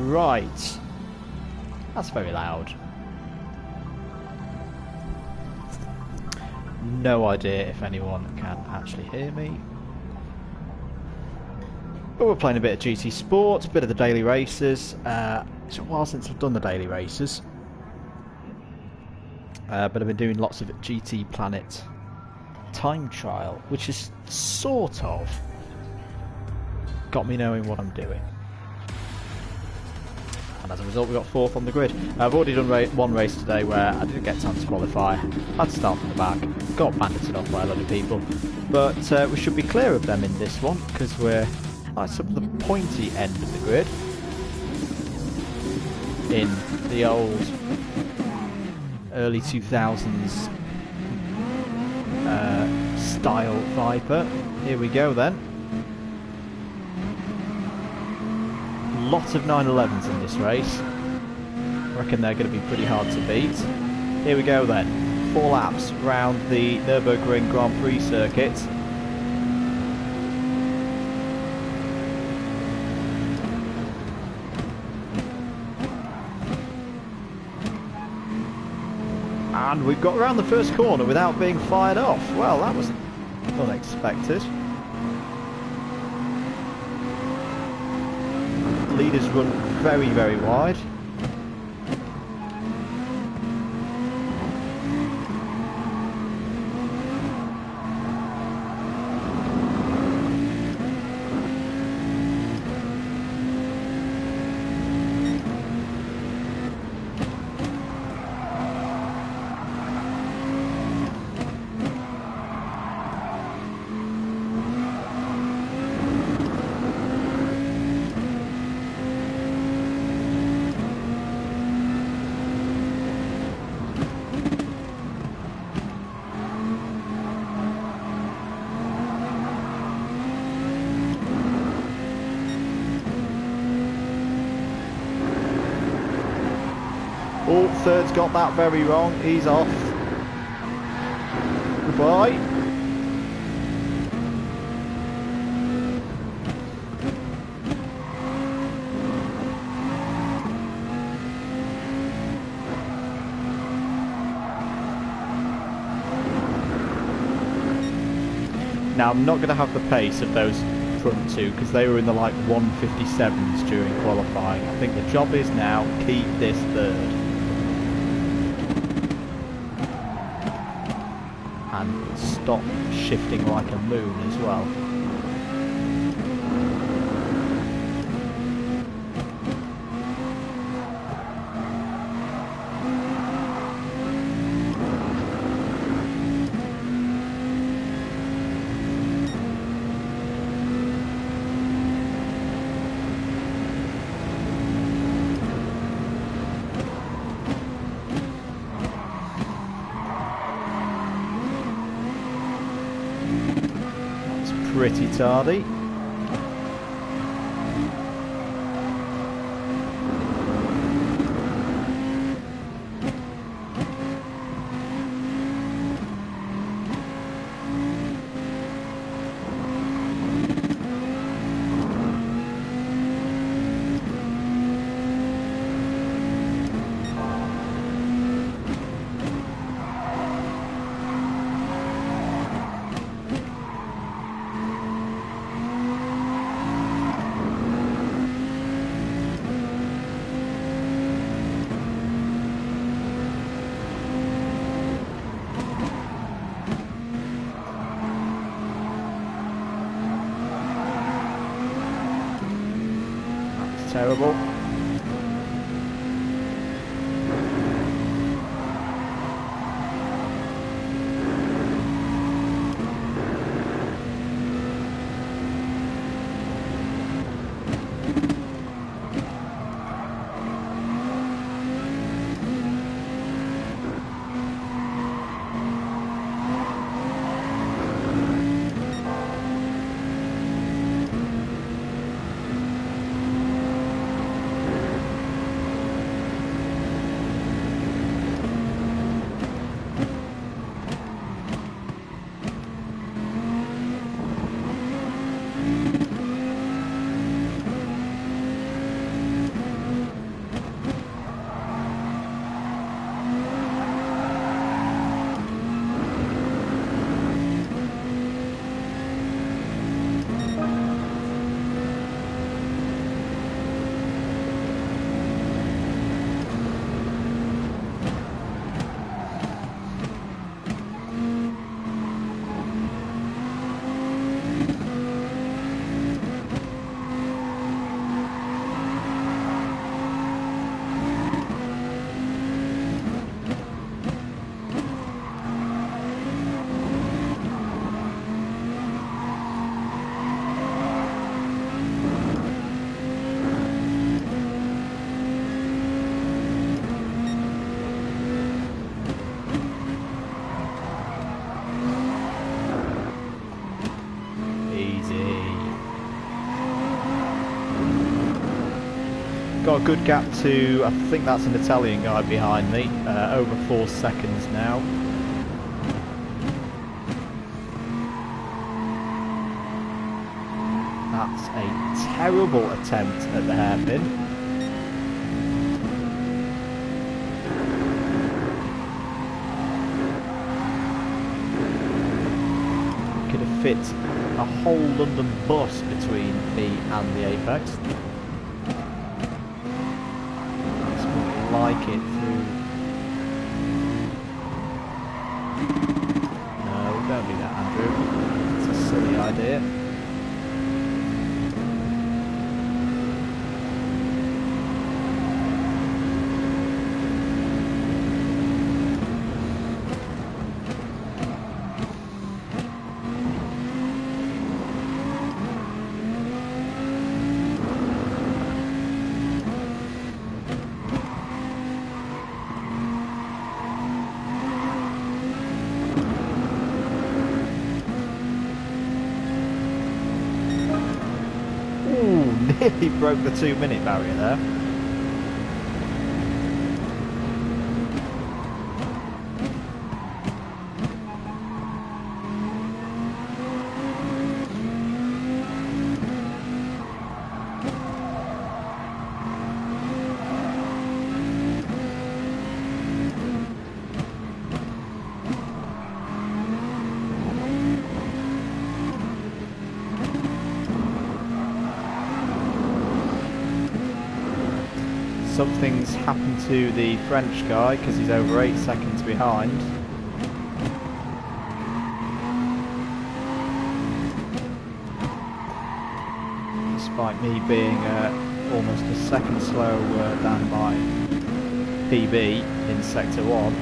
Right. That's very loud. No idea if anyone can actually hear me. But we're playing a bit of GT Sport, a bit of the daily races. It's a while since I've done the daily races. But I've been doing lots of GTPlanet time trial, which is sort of got me knowing what I'm doing. And as a result, we got 4th on the grid. I've already done one race today where I didn't get time to qualify. Had to start from the back. Got bandited off by a lot of people. But we should be clear of them in this one, because we're nice up the pointy end of the grid. In the old early 2000s style Viper. Here we go then. Lots of 911s in this race. I reckon they're going to be pretty hard to beat. Here we go then. 4 laps round the Nürburgring Grand Prix circuit. And we've got around the first corner without being fired off. Well, that was unexpected. Leaders run very, very wide. Oh, third's got that very wrong. He's off. Goodbye. Now, I'm not going to have the pace of those front two because they were in the like 157s during qualifying. I think the job is now keep this third. And stop shifting like a moon as well. Pretty tardy. Terrible. got a good gap to, I think that's an Italian guy behind me, over 4 seconds now. That's a terrible attempt at the hairpin. Could have fit a whole London bus between me and the apex. That's more like it through. No, don't do that, Andrew. It's a silly idea. Nearly broke the 2-minute barrier there. Something's happened to the French guy because he's over 8 seconds behind. Despite me being almost a second slow down my PB in Sector 1.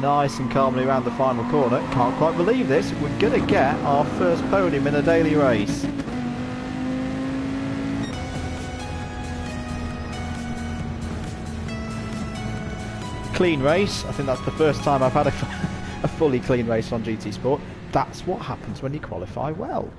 Nice and calmly around the final corner. Can't quite believe this. We're going to get our first podium in a daily race. Clean race. I think that's the first time I've had a fully clean race on GT Sport. That's what happens when you qualify well.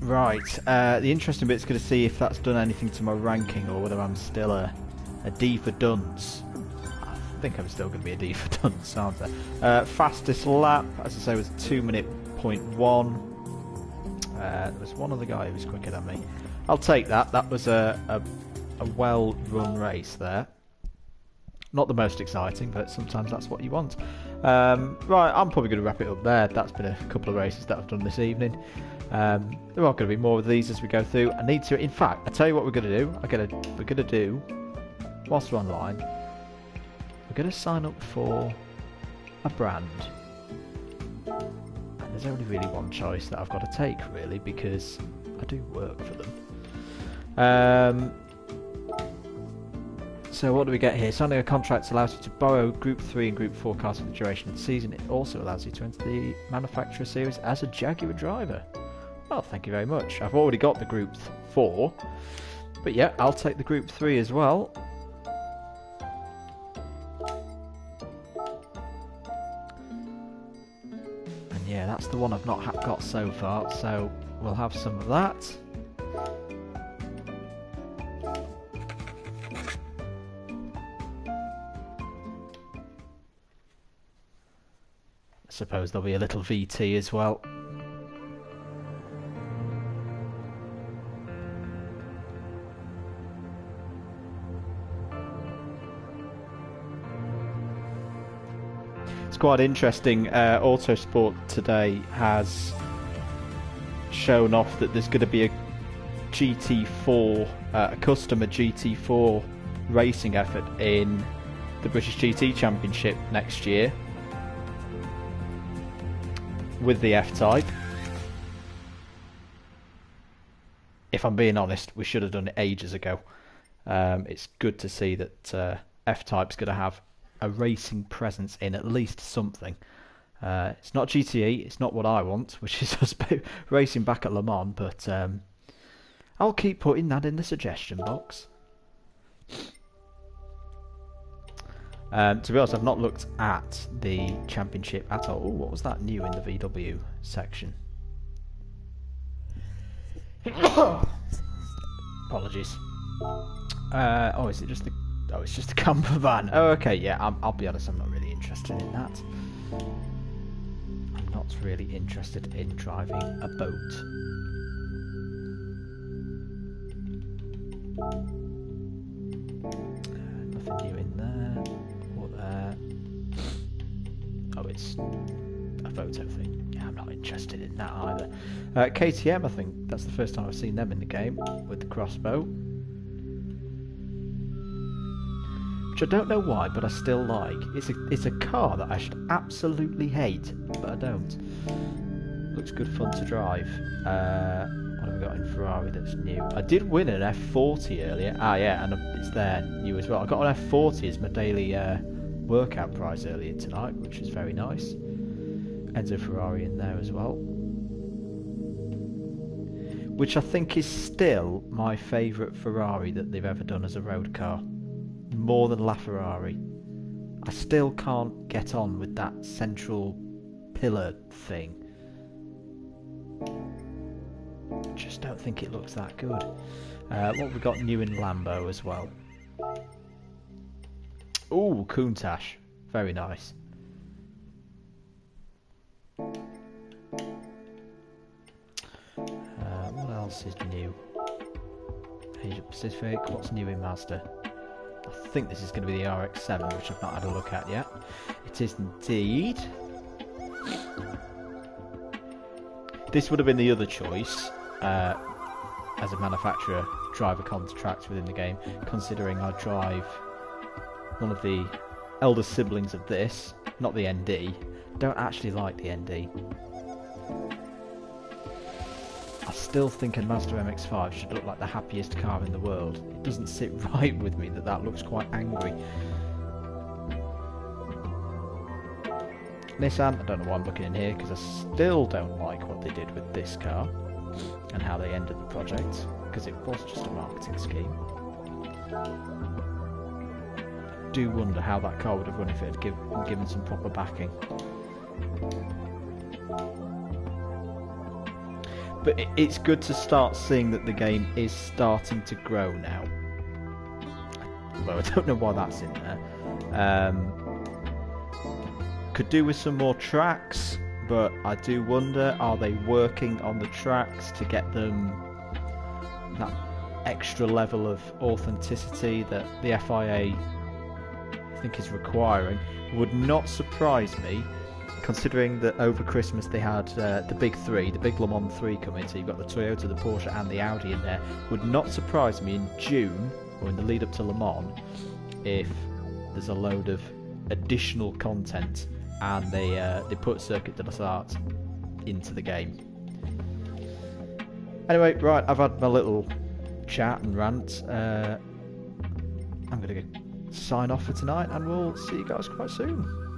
Right, the interesting bit's going to see if that's done anything to my ranking or whether I'm still a D for dunce. I think I'm still going to be a D for dunce, aren't I? Fastest lap, as I say, was 2:01. There was one other guy who was quicker than me. I'll take that. That was a well-run race there. Not the most exciting, but sometimes that's what you want. Right, I'm probably going to wrap it up there. That's been a couple of races that I've done this evening. There are going to be more of these as we go through. I need to, in fact, I tell you what we're going to do. We're going to do, whilst we're online, we're going to sign up for a brand. And there's only really one choice that I've got to take, really, because I do work for them. So what do we get here? Signing a contract allows you to borrow Group 3 and Group 4 cars for the duration of the season. It also allows you to enter the Manufacturer Series as a Jaguar driver. Well, thank you very much. I've already got the Group 4. But yeah, I'll take the Group 3 as well. And yeah, that's the one I've not got so far, so we'll have some of that. I suppose there'll be a little VT as well. It's quite interesting. Autosport today has shown off that there's going to be a GT4, a customer GT4 racing effort in the British GT Championship next year with the F-Type. If I'm being honest, we should have done it ages ago. It's good to see that F-Type's going to have a racing presence in at least something. It's not GTE, it's not what I want, which is just racing back at Le Mans, but I'll keep putting that in the suggestion box. To be honest, I've not looked at the championship at all. Ooh, what was that new in the VW section? Apologies. Oh, is it just the... Oh, it's just a camper van. Oh, okay, yeah, I'll be honest, I'm not really interested in that. I'm not really interested in driving a boat. Nothing new in there. Or there. Oh, it's a photo thing. Yeah, I'm not interested in that either. KTM, I think that's the first time I've seen them in the game with the crossbow. Which I don't know why, but I still like. It's a car that I should absolutely hate, but I don't. Looks good fun to drive. What have we got in Ferrari that's new? I did win an F40 earlier. Ah, yeah, and it's there new as well. I got an F40 as my daily workout prize earlier tonight, which is very nice. Enzo Ferrari in there as well. Which I think is still my favourite Ferrari that they've ever done as a road car. More than LaFerrari. I still can't get on with that central pillar thing. Just don't think it looks that good. What have we got new in Lambo as well? Ooh, Countach. Very nice. What else is new? Asia Pacific. What's new in Mazda? I think this is going to be the RX-7, which I've not had a look at yet. It is indeed. This would have been the other choice as a manufacturer driver contract within the game, considering I drive one of the elder siblings of this, not the ND. Don't actually like the ND. I still think a Mazda MX-5 should look like the happiest car in the world. It doesn't sit right with me that looks quite angry. Nissan, I don't know why I'm looking in here, because I still don't like what they did with this car and how they ended the project, because it was just a marketing scheme. I do wonder how that car would have run if it had been given some proper backing. But it's good to start seeing that the game is starting to grow now. Although I don't know why that's in there. Could do with some more tracks, but I do wonder, are they working on the tracks to get them that extra level of authenticity that the FIA I think is requiring? Would not surprise me, considering that over Christmas they had the big three, the big Le Mans 3 coming, so you've got the Toyota, the Porsche and the Audi in there. Would not surprise me in June, or in the lead up to Le Mans, if there's a load of additional content and they put Circuit de la Sarthe into the game. Anyway, right, I've had my little chat and rant. I'm going to sign off for tonight, and we'll see you guys quite soon.